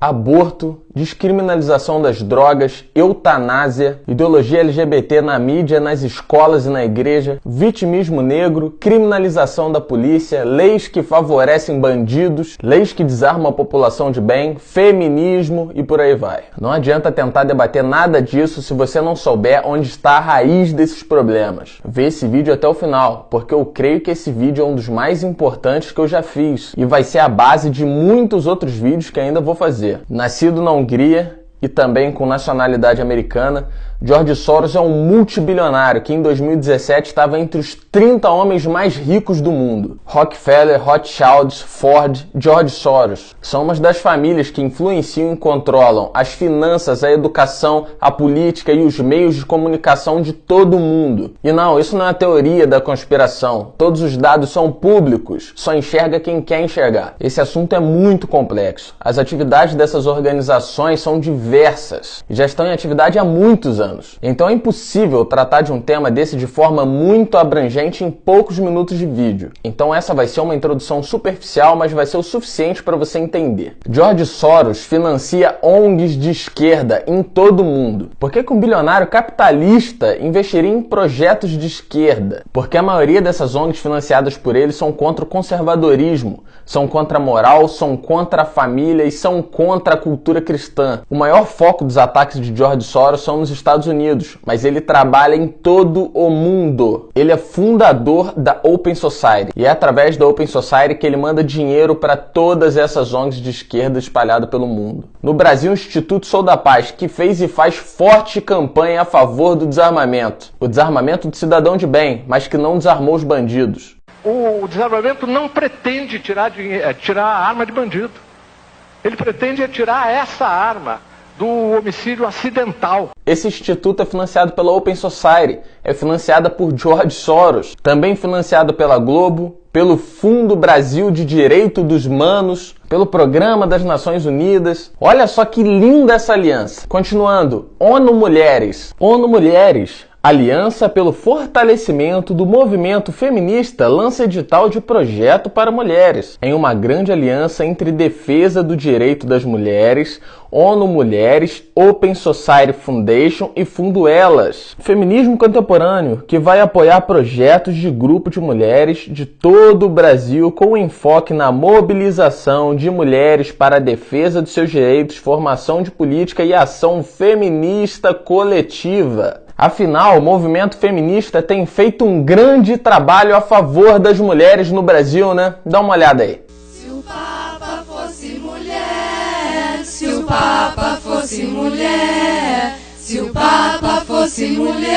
aborto, descriminalização das drogas, eutanásia, ideologia LGBT na mídia, nas escolas e na igreja, vitimismo negro, criminalização da polícia, leis que favorecem bandidos, leis que desarmam a população de bem, feminismo e por aí vai. Não adianta tentar debater nada disso se você não souber onde está a raiz desses problemas. Vê esse vídeo até o final, porque eu creio que esse vídeo é um dos mais importantes que eu já fiz e vai ser a base de muitos outros vídeos que ainda vou fazer. Nascido na Hungria e também com nacionalidade americana, George Soros é um multibilionário que em 2017 estava entre os 30 homens mais ricos do mundo. Rockefeller, Rothschild, Ford, George Soros são uma das famílias que influenciam e controlam as finanças, a educação, a política e os meios de comunicação de todo o mundo. E não, isso não é a teoria da conspiração. Todos os dados são públicos, só enxerga quem quer enxergar. Esse assunto é muito complexo. As atividades dessas organizações são diversas e já estão em atividade há muitos anos. Então é impossível tratar de um tema desse de forma muito abrangente em poucos minutos de vídeo. Então essa vai ser uma introdução superficial, mas vai ser o suficiente para você entender. George Soros financia ONGs de esquerda em todo o mundo. Por que um bilionário capitalista investiria em projetos de esquerda? Porque a maioria dessas ONGs financiadas por ele são contra o conservadorismo, são contra a moral, são contra a família e são contra a cultura cristã. O maior foco dos ataques de George Soros são nos Estados Unidos, mas ele trabalha em todo o mundo. Ele é fundador da Open Society e é através da Open Society que ele manda dinheiro para todas essas ONGs de esquerda espalhadas pelo mundo. No Brasil, o Instituto Sou da Paz, que fez e faz forte campanha a favor do desarmamento. O desarmamento do cidadão de bem, mas que não desarmou os bandidos. O desarmamento não pretende tirar a arma de bandido. Ele pretende tirar essa arma do homicídio acidental. Esse instituto é financiado pela Open Society, é financiada por George Soros, também financiado pela Globo, pelo Fundo Brasil de Direito dos Humanos, pelo Programa das Nações Unidas. Olha só que linda essa aliança. Continuando, ONU Mulheres. ONU Mulheres, Aliança pelo Fortalecimento do Movimento Feminista, lança edital de projeto para mulheres, em uma grande aliança entre defesa do direito das mulheres, ONU Mulheres, Open Society Foundation e Fundo Elas. Feminismo contemporâneo, que vai apoiar projetos de grupo de mulheres de todo o Brasil com enfoque na mobilização de mulheres para a defesa de seus direitos, formação de política e ação feminista coletiva. Afinal, o movimento feminista tem feito um grande trabalho a favor das mulheres no Brasil, né? Dá uma olhada aí. Se o Papa fosse mulher, se o Papa fosse mulher, se o Papa fosse mulher,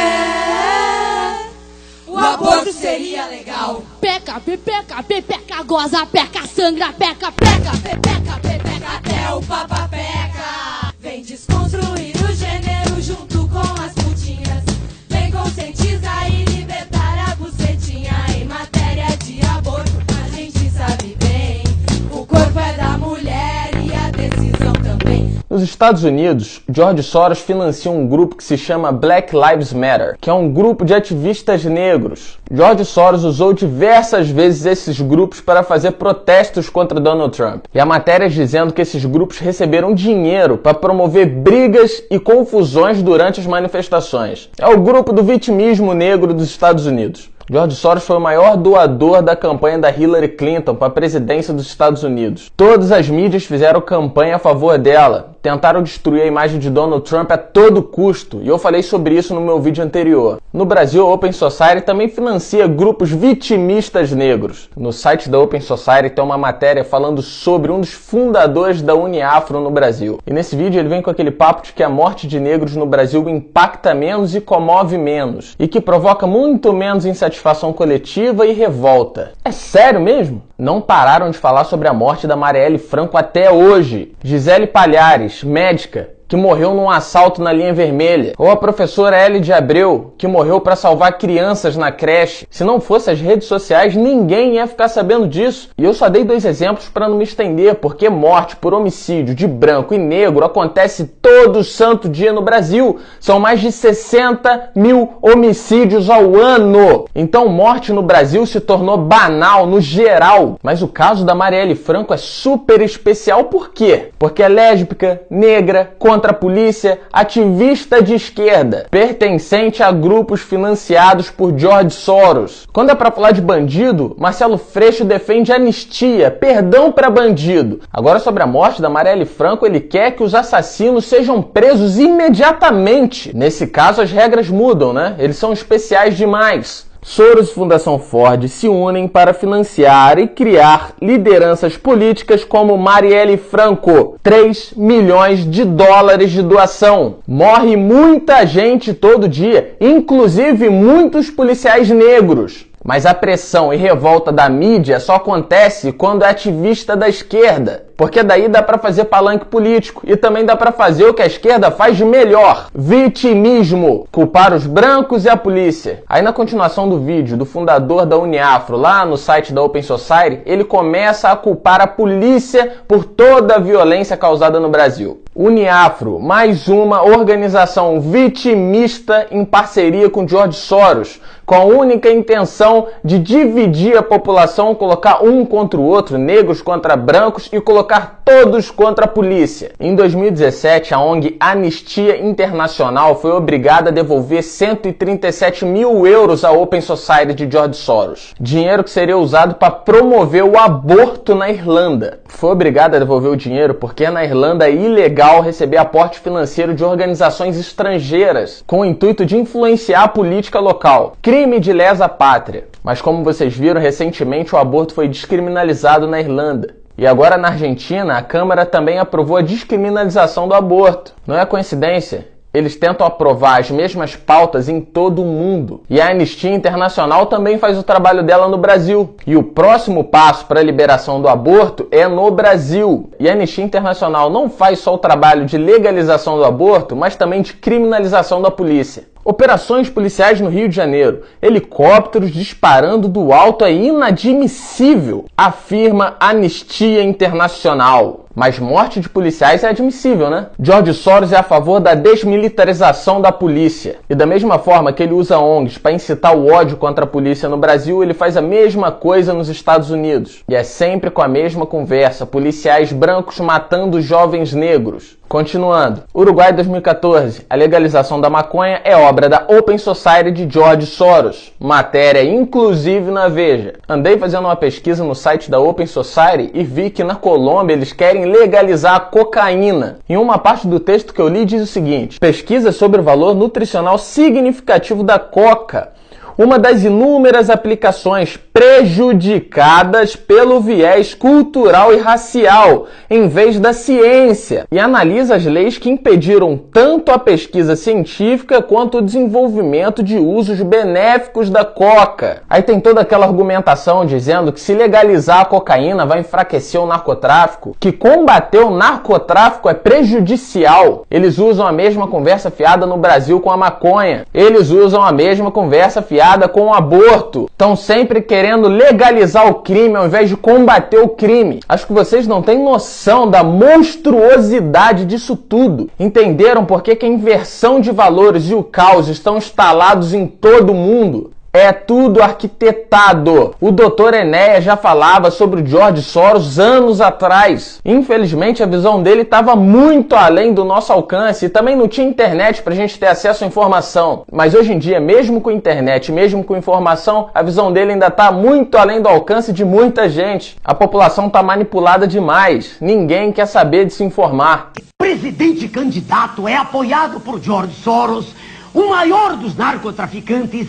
o aborto seria legal. Peca, pepeca, pepeca, goza, peca, sangra, peca, peca, pepeca, pepeca, até o Papa peca. Vem desconstruir o gênero junto com as putinhas. Vem conscientizar e libertar a bucetinha. Em matéria de aborto, a gente sabe bem. O corpo é da mulher e a decisão também. Nos Estados Unidos, George Soros financia um grupo que se chama Black Lives Matter, que é um grupo de ativistas negros. George Soros usou diversas vezes esses grupos para fazer protestos contra Donald Trump. E há matérias dizendo que esses grupos receberam dinheiro para promover brigas e confusões durante as manifestações. É o grupo do vitimismo negro dos Estados Unidos. George Soros foi o maior doador da campanha da Hillary Clinton para a presidência dos Estados Unidos. Todas as mídias fizeram campanha a favor dela, tentaram destruir a imagem de Donald Trump a todo custo, e eu falei sobre isso no meu vídeo anterior. No Brasil, a Open Society também financia grupos vitimistas negros. No site da Open Society tem uma matéria falando sobre um dos fundadores da Uniafro no Brasil. E nesse vídeo ele vem com aquele papo de que a morte de negros no Brasil impacta menos e comove menos, e que provoca muito menos insatisfação coletiva e revolta. É sério mesmo? Não pararam de falar sobre a morte da Marielle Franco até hoje. Gisele Palhares, médica, que morreu num assalto na linha vermelha, ou a professora Ellie de Abreu, que morreu para salvar crianças na creche. Se não fosse as redes sociais, ninguém ia ficar sabendo disso. E eu só dei 2 exemplos para não me estender, porque morte por homicídio de branco e negro acontece todo santo dia no Brasil. São mais de 60 mil homicídios ao ano. Então morte no Brasil se tornou banal no geral. Mas o caso da Marielle Franco é super especial. Por quê? Porque é lésbica, negra, contra a polícia, ativista de esquerda, pertencente a grupos financiados por George Soros. Quando é pra falar de bandido, Marcelo Freixo defende anistia, perdão para bandido. Agora, sobre a morte da Marielle Franco, ele quer que os assassinos sejam presos imediatamente. Nesse caso, as regras mudam, né? Eles são especiais demais. Soros e Fundação Ford se unem para financiar e criar lideranças políticas como Marielle Franco. 3 milhões de dólares de doação. Morre muita gente todo dia, inclusive muitos policiais negros. Mas a pressão e revolta da mídia só acontece quando é ativista da esquerda. Porque daí dá pra fazer palanque político e também dá pra fazer o que a esquerda faz de melhor: vitimismo, culpar os brancos e a polícia. Aí na continuação do vídeo do fundador da Uniafro, lá no site da Open Society, ele começa a culpar a polícia por toda a violência causada no Brasil. Uniafro, mais uma organização vitimista em parceria com George Soros, com a única intenção de dividir a população, colocar um contra o outro, negros contra brancos, e colocar todos contra a polícia. Em 2017, a ONG Anistia Internacional foi obrigada a devolver 137 mil euros à Open Society de George Soros. Dinheiro que seria usado para promover o aborto na Irlanda. Foi obrigada a devolver o dinheiro porque na Irlanda é ilegal receber aporte financeiro de organizações estrangeiras, com o intuito de influenciar a política local. Crime de lesa pátria. Mas como vocês viram, recentemente o aborto foi descriminalizado na Irlanda. E agora na Argentina, a Câmara também aprovou a descriminalização do aborto. Não é coincidência? Eles tentam aprovar as mesmas pautas em todo o mundo. E a Anistia Internacional também faz o trabalho dela no Brasil. E o próximo passo para a liberação do aborto é no Brasil. E a Anistia Internacional não faz só o trabalho de legalização do aborto, mas também de criminalização da polícia. Operações policiais no Rio de Janeiro. Helicópteros disparando do alto é inadmissível, afirma Anistia Internacional. Mas morte de policiais é admissível, né? George Soros é a favor da desmilitarização da polícia. E da mesma forma que ele usa ONGs para incitar o ódio contra a polícia no Brasil, ele faz a mesma coisa nos Estados Unidos. E é sempre com a mesma conversa: policiais brancos matando jovens negros. Continuando. Uruguai 2014. A legalização da maconha é obra da Open Society de George Soros. Matéria inclusive na Veja. Andei fazendo uma pesquisa no site da Open Society e vi que na Colômbia eles querem legalizar a cocaína. Em uma parte do texto que eu li diz o seguinte: pesquisa sobre o valor nutricional significativo da coca, uma das inúmeras aplicações prejudicadas pelo viés cultural e racial, em vez da ciência, e analisa as leis que impediram tanto a pesquisa científica quanto o desenvolvimento de usos benéficos da coca. Aí tem toda aquela argumentação dizendo que se legalizar a cocaína vai enfraquecer o narcotráfico, que combater o narcotráfico é prejudicial. Eles usam a mesma conversa fiada no Brasil com a maconha. Eles usam a mesma conversa fiada com o aborto. Estão sempre querendo legalizar o crime ao invés de combater o crime. Acho que vocês não têm noção da monstruosidade disso tudo. Entenderam por que a inversão de valores e o caos estão instalados em todo o mundo? É tudo arquitetado. O Dr. Enéas já falava sobre o George Soros anos atrás. Infelizmente, a visão dele estava muito além do nosso alcance e também não tinha internet para a gente ter acesso à informação. Mas hoje em dia, mesmo com internet, mesmo com informação, a visão dele ainda está muito além do alcance de muita gente. A população está manipulada demais. Ninguém quer saber de se informar. O presidente candidato é apoiado por George Soros, o maior dos narcotraficantes,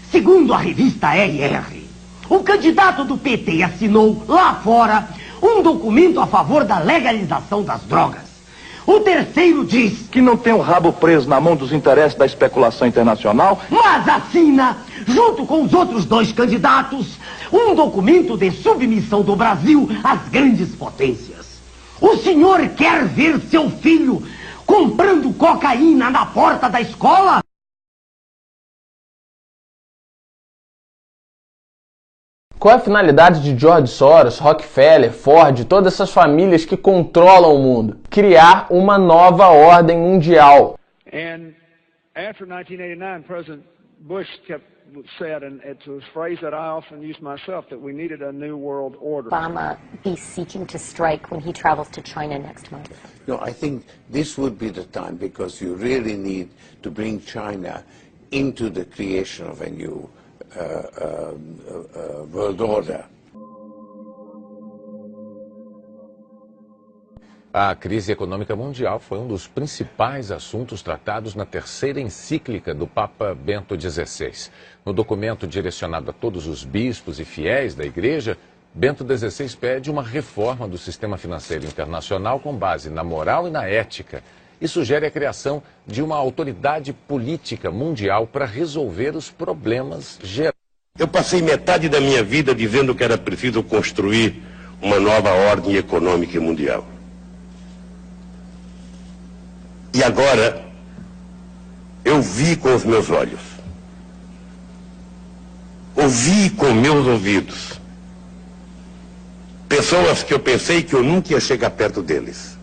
segundo a revista RR. O candidato do PT assinou lá fora um documento a favor da legalização das drogas. O terceiro diz Que não tem o rabo preso na mão dos interesses da especulação internacional. mas assina, junto com os outros 2 candidatos, um documento de submissão do Brasil às grandes potências. O senhor quer ver seu filho comprando cocaína na porta da escola? Qual é a finalidade de George Soros, Rockefeller, Ford, todas essas famílias que controlam o mundo? Criar uma nova ordem mundial. And after 1989, President Bush said, and it's a phrase that I often use myself, that we needed a new world order. Obama be seeking to strike when he travels to China next month? No, I think this would be the time, because you really need to bring China into the creation of a new world order. A crise econômica mundial foi um dos principais assuntos tratados na terceira encíclica do Papa Bento XVI. No documento direcionado a todos os bispos e fiéis da Igreja, Bento XVI pede uma reforma do sistema financeiro internacional com base na moral e na ética e sugere a criação de uma autoridade política mundial para resolver os problemas gerais. Eu passei metade da minha vida dizendo que era preciso construir uma nova ordem econômica mundial. E agora, eu vi com os meus olhos, ouvi com meus ouvidos, pessoas que eu pensei que eu nunca ia chegar perto deles,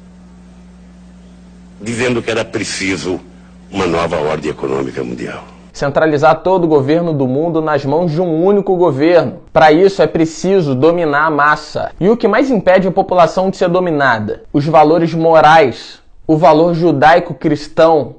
dizendo que era preciso uma nova ordem econômica mundial. Centralizar todo o governo do mundo nas mãos de um único governo. Para isso é preciso dominar a massa. E o que mais impede a população de ser dominada? Os valores morais, o valor judaico-cristão,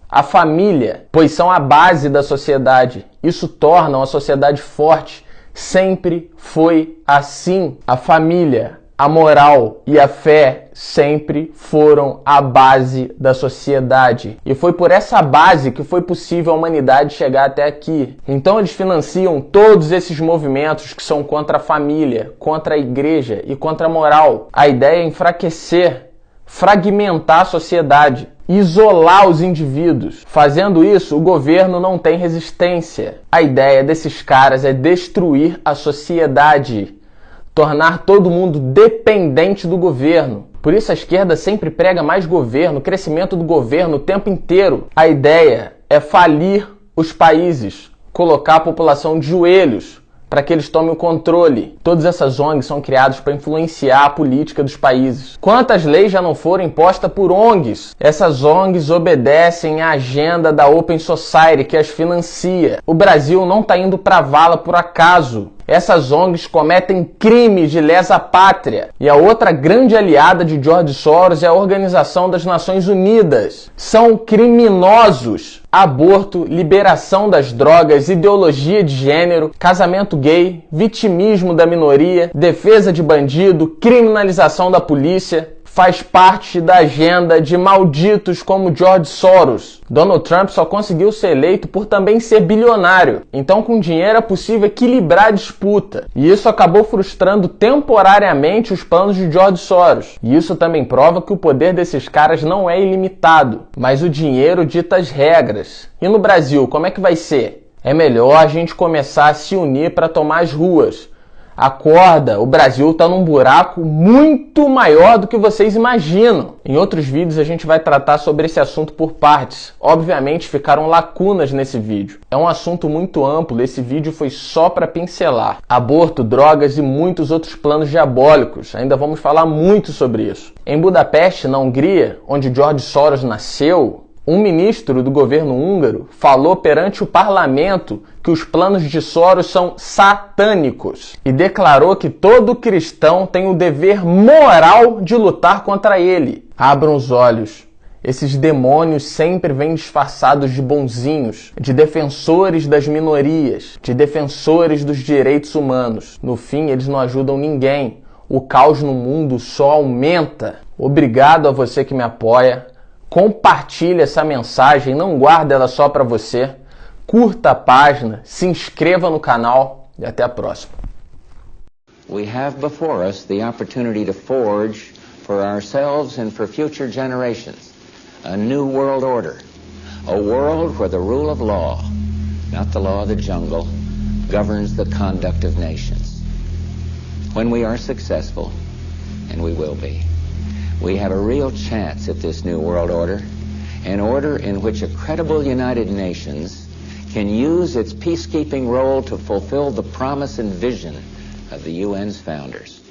a família, pois são a base da sociedade. Isso torna uma sociedade forte. Sempre foi assim. A família, a moral e a fé sempre foram a base da sociedade. E foi por essa base que foi possível a humanidade chegar até aqui. Então eles financiam todos esses movimentos que são contra a família, contra a igreja e contra a moral. A ideia é enfraquecer, fragmentar a sociedade, isolar os indivíduos. Fazendo isso, o governo não tem resistência. A ideia desses caras é destruir a sociedade, tornar todo mundo dependente do governo. Por isso a esquerda sempre prega mais governo, crescimento do governo o tempo inteiro. A ideia é falir os países, colocar a população de joelhos para que eles tomem o controle. Todas essas ONGs são criadas para influenciar a política dos países. Quantas leis já não foram impostas por ONGs? Essas ONGs obedecem à agenda da Open Society, que as financia. O Brasil não está indo para a vala por acaso. Essas ONGs cometem crimes de lesa pátria. E a outra grande aliada de George Soros é a Organização das Nações Unidas. São criminosos. Aborto, liberação das drogas, ideologia de gênero, casamento gay, vitimismo da minoria, defesa de bandido, criminalização da polícia. Faz parte da agenda de malditos como George Soros. Donald Trump só conseguiu ser eleito por também ser bilionário. Então, com dinheiro é possível equilibrar a disputa. E isso acabou frustrando temporariamente os planos de George Soros. E isso também prova que o poder desses caras não é ilimitado. Mas o dinheiro dita as regras. E no Brasil, como é que vai ser? É melhor a gente começar a se unir para tomar as ruas. Acorda, o Brasil está num buraco muito maior do que vocês imaginam. Em outros vídeos a gente vai tratar sobre esse assunto por partes. Obviamente ficaram lacunas nesse vídeo. É um assunto muito amplo, esse vídeo foi só para pincelar. Aborto, drogas e muitos outros planos diabólicos. Ainda vamos falar muito sobre isso. Em Budapeste, na Hungria, onde George Soros nasceu, um ministro do governo húngaro falou perante o parlamento que os planos de Soros são satânicos e declarou que todo cristão tem o dever moral de lutar contra ele. Abram os olhos. Esses demônios sempre vêm disfarçados de bonzinhos, de defensores das minorias, de defensores dos direitos humanos. No fim, eles não ajudam ninguém. O caos no mundo só aumenta. Obrigado a você que me apoia. Compartilhe essa mensagem, não guarde ela só para você. Curta a página, se inscreva no canal e até a próxima. We have before us the opportunity to forge for ourselves and for future generations a new world order, a world where the rule of law, not the law of the jungle, governs the conduct of nations. When we are successful, and we will be, We have a real chance at this new world order, an order in which a credible United Nations can use its peacekeeping role to fulfill the promise and vision of the UN's founders.